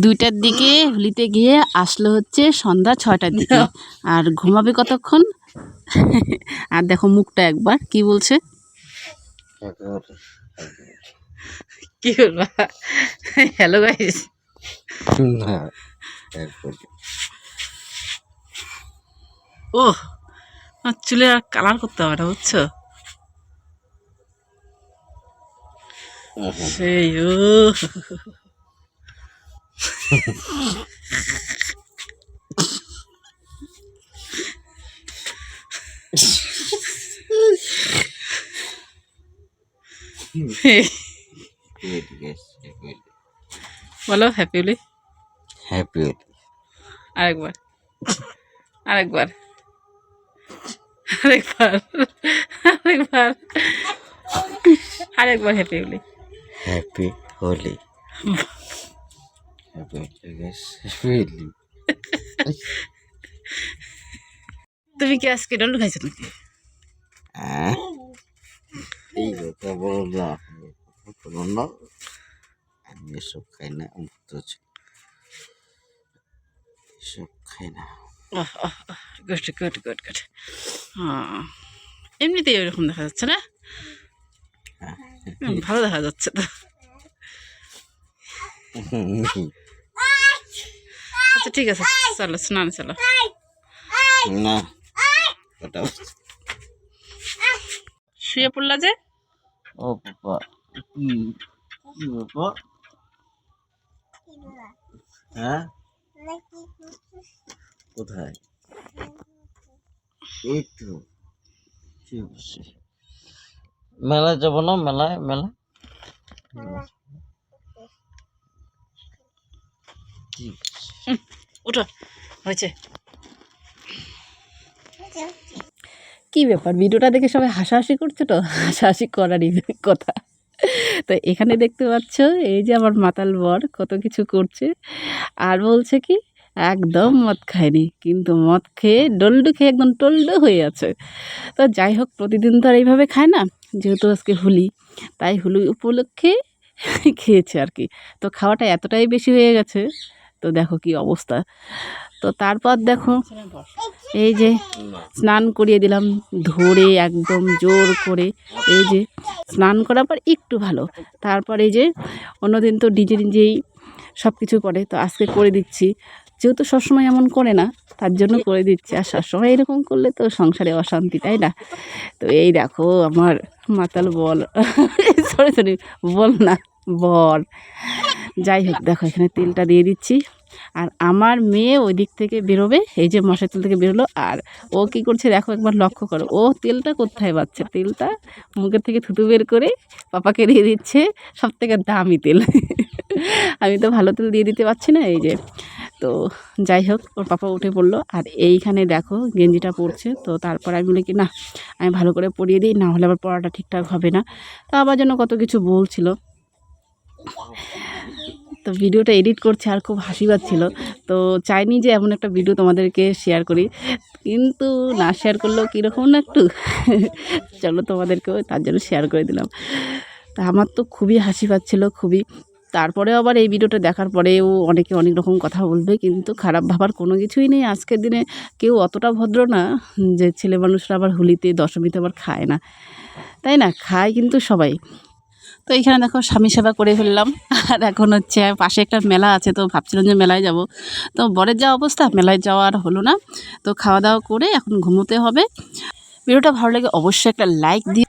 2টার দিকে হোলিতে গিয়ে আসলো হচ্ছে সন্ধ্যা 6টার দিকে। আর ঘুমাবে কতক্ষণ? আর দেখো মুখটা একবার কি বলছে, কি বলবা? Hello guys. ও চুলে আর কালার করতে হবে না, বুঝছো? সেই ও বলো হ্যাপি হোলি। হ্যাপি হোলি। আরেকবার আরেকবার আরেকবার আরেকবার আরেকবার happy Holi. Happy Holi. Happy Holi guys, happy Holi. তুমি কি আজকে ডল খাইছো নাকি? এই কথা বলো না, আমি এসব খাই না, মুক্ত আছি, এসব খাই না। Good good good good. এমনিতেই ওইরকম দেখা যাচ্ছে না, ভালো দেখা যাচ্ছে তো। আচ্ছা ঠিক আছে, চলো স্নান চলো। না শুয়ে পড়লা যে? ও বাবা, কি বাবা? হ্যাঁ কোথায়? এই তো মেলায় যাবো না? মেলায় কি ওঠো, হয়েছে। কি ব্যাপার, ভিডিওটা দেখে সবাই হাসাহাসি করছে, তো হাসাহাসি করারই কথা। তো এখানে দেখতে পাচ্ছ এই যে আমার মাতাল বর কত কিছু করছে, আর বলছে কি একদম মদ খায়নি, কিন্তু মদ খেয়ে ডল্ডু খেয়ে একদম টল্ডু হয়ে আছে। তো যাই হোক, প্রতিদিন তো আর এইভাবে খায় না, যেহেতু আজকে হোলি, তাই হোলি উপলক্ষে খেয়েছে আর কি। তো খাওয়াটা এতটাই বেশি হয়ে গেছে, তো দেখো কি অবস্থা। তো তারপর দেখো এই যে স্নান করিয়ে দিলাম ধরে একদম জোর করে। এই যে স্নান করার পর একটু ভালো, তারপর এই যে অন্যদিন তো নিজেই সব কিছু করে, তো আজকে করে দিচ্ছি, যেহেতু সবসময় এমন করে না তার জন্য করে দিচ্ছি। আর সবসময় এরকম করলে তো সংসারে অশান্তি, তাই না? তো এই দেখো আমার মাতাল বল সরি বল না, বর। যাই হোক দেখো এখানে তেলটা দিয়ে দিচ্ছি, আর আমার মেয়ে ওই দিক থেকে বেরোবে, এই যে মশার তেল থেকে বেরোলো, আর ও কি করছে দেখো একবার লক্ষ্য করো, ও তেলটা কোথায় পাচ্ছে, তেলটা মুখের থেকে থুতু বের করে পাপাকে দিয়ে দিচ্ছে, সব থেকে দামি তেল। আমি তো ভালো তেল দিয়ে দিতে পারছি না। এই যে তো যাই হোক ওর পাপা উঠে পড়লো, আর এইখানে দেখো গেঞ্জিটা পরছে। তো তারপর আমি বলি কি না, আমি ভালো করে পরিয়ে দিই, না হলে আবার পড়াটা ঠিকঠাক হবে না। তো আবার যেন কত কিছু বলছিল। তো ভিডিওটা এডিট করছে আর খুব হাসি পাচ্ছিল, তো চাইনি যে এমন একটা ভিডিও তোমাদেরকে শেয়ার করি, কিন্তু না শেয়ার করলেও কীরকম না একটু। চলো তোমাদেরকেও তার জন্য শেয়ার করে দিলাম। তা আমার তো খুবই হাসি পাচ্ছিল, খুবই। তারপরেও আবার এই ভিডিওটা দেখার পরেও অনেকে অনেক রকম কথা বলবে, কিন্তু খারাপ ভাবার কোনো কিছুই নেই। আজকের দিনে কেউ অতটা ভদ্র না যে ছেলে মানুষরা আবার হোলিতে দশমীতে আবার খায় না, তাই না? খায় কিন্তু সবাই। তো এইখানে দেখো স্বামী সেবা করে ফেললাম, আর এখন হচ্ছে পাশে একটা মেলা আছে, তো ভাবছিলাম যে মেলায় যাব, তো বরের যা অবস্থা মেলায় যাওয়া আর হলো না। তো খাওয়া দাওয়া করে এখন ঘুমোতে হবে। ভিডিওটা ভালো লাগে অবশ্যই একটা লাইক দিয়ে